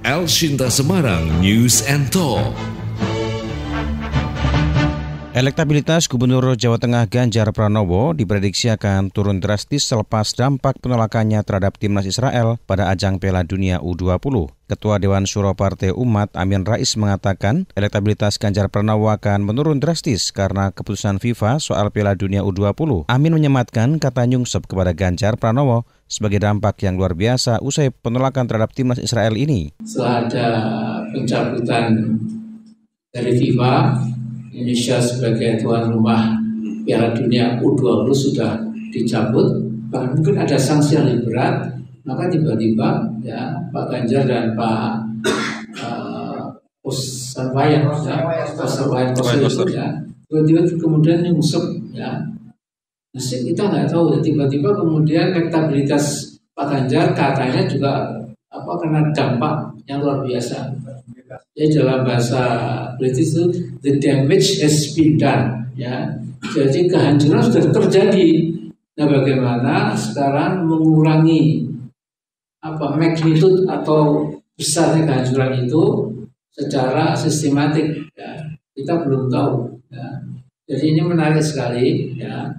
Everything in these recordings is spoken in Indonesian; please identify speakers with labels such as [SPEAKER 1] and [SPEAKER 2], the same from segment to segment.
[SPEAKER 1] Elshinta Semarang News and Talk.
[SPEAKER 2] Elektabilitas Gubernur Jawa Tengah Ganjar Pranowo diprediksi akan turun drastis selepas dampak penolakannya terhadap timnas Israel pada ajang Piala Dunia U20. Ketua Dewan Syuro Partai Umat Amin Rais mengatakan elektabilitas Ganjar Pranowo akan menurun drastis karena keputusan FIFA soal Piala Dunia U20. Amin menyematkan kata nyungsep kepada Ganjar Pranowo sebagai dampak yang luar biasa usai penolakan terhadap timnas Israel ini.
[SPEAKER 3] Setelah ada pencabutan dari FIFA, Indonesia sebagai tuan rumah Piala Dunia U20 sudah dicabut, bahkan mungkin ada sanksi yang lebih berat, maka tiba-tiba ya Pak Ganjar dan Pak Osarwayan tiba-tiba kemudian nyungsep ya. Nah, kita nggak tahu, tiba-tiba kemudian elektabilitas Pak Ganjar katanya juga karena dampak yang luar biasa. Jadi dalam bahasa British itu the damage has been done, ya. Jadi kehancuran sudah terjadi. Nah, bagaimana sekarang mengurangi magnitude atau besarnya kehancuran itu secara sistematik, ya. Kita belum tahu, ya. Jadi ini menarik sekali, ya.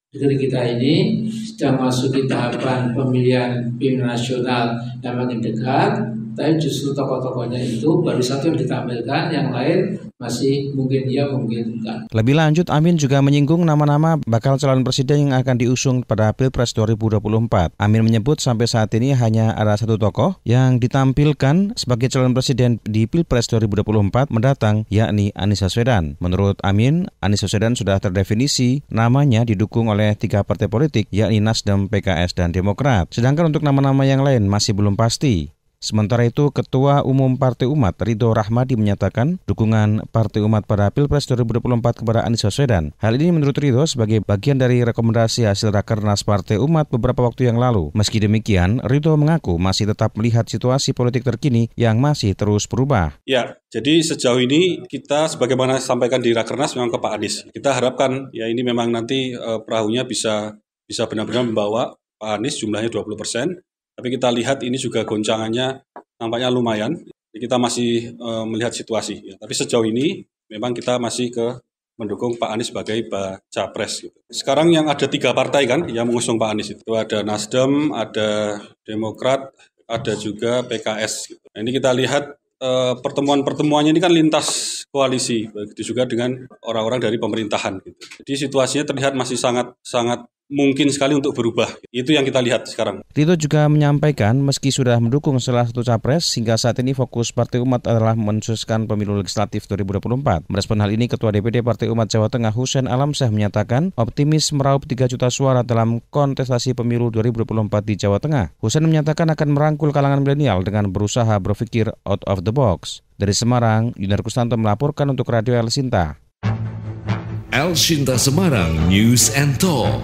[SPEAKER 3] Negeri kita ini sedang masuki tahapan pemilihan pimpinan nasional yang makin dekat, tapi justru tokoh-tokohnya itu baru satu yang ditampilkan, yang lain masih mungkin iya mungkin enggak.
[SPEAKER 2] Lebih lanjut, Amin juga menyinggung nama-nama bakal calon presiden yang akan diusung pada Pilpres 2024. Amin menyebut sampai saat ini hanya ada satu tokoh yang ditampilkan sebagai calon presiden di Pilpres 2024 mendatang, yakni Anies Baswedan. Menurut Amin, Anies Baswedan sudah terdefinisi namanya didukung oleh 3 partai politik, yakni Nasdem, PKS, dan Demokrat. Sedangkan untuk nama-nama yang lain masih belum pasti. Sementara itu, Ketua Umum Partai Umat Ridho Rahmadi menyatakan dukungan Partai Umat pada Pilpres 2024 kepada Anies Baswedan. Hal ini menurut Ridho sebagai bagian dari rekomendasi hasil Rakernas Partai Umat beberapa waktu yang lalu. Meski demikian, Ridho mengaku masih tetap melihat situasi politik terkini yang masih terus berubah.
[SPEAKER 4] Ya, jadi sejauh ini kita sebagaimana sampaikan di Rakernas memang ke Pak Anies. Kita harapkan ya ini memang nanti perahunya bisa benar-benar membawa Pak Anies jumlahnya 20%. Tapi kita lihat ini juga goncangannya nampaknya lumayan. Kita masih melihat situasi. Ya. Tapi sejauh ini memang kita masih mendukung Pak Anies sebagai baca pres. Gitu. Sekarang yang ada 3 partai kan yang mengusung Pak Anies itu ada Nasdem, ada Demokrat, ada juga PKS. Gitu. Nah, ini kita lihat pertemuan-pertemuannya ini kan lintas koalisi, begitu juga dengan orang-orang dari pemerintahan. Gitu. Jadi situasinya terlihat masih sangat mungkin sekali untuk berubah. Itu yang kita lihat sekarang.
[SPEAKER 2] Ridho juga menyampaikan meski sudah mendukung salah satu capres, hingga saat ini fokus Partai Umat adalah mensukseskan pemilu legislatif 2024. Merespon hal ini, Ketua DPD Partai Umat Jawa Tengah Husein Alamsyah menyatakan optimis meraup 3 juta suara dalam kontestasi pemilu 2024 di Jawa Tengah. Husein menyatakan akan merangkul kalangan milenial dengan berusaha berpikir out of the box. Dari Semarang, Yunar Kustanto melaporkan untuk Radio Elshinta.
[SPEAKER 1] Elshinta Semarang News and Talk.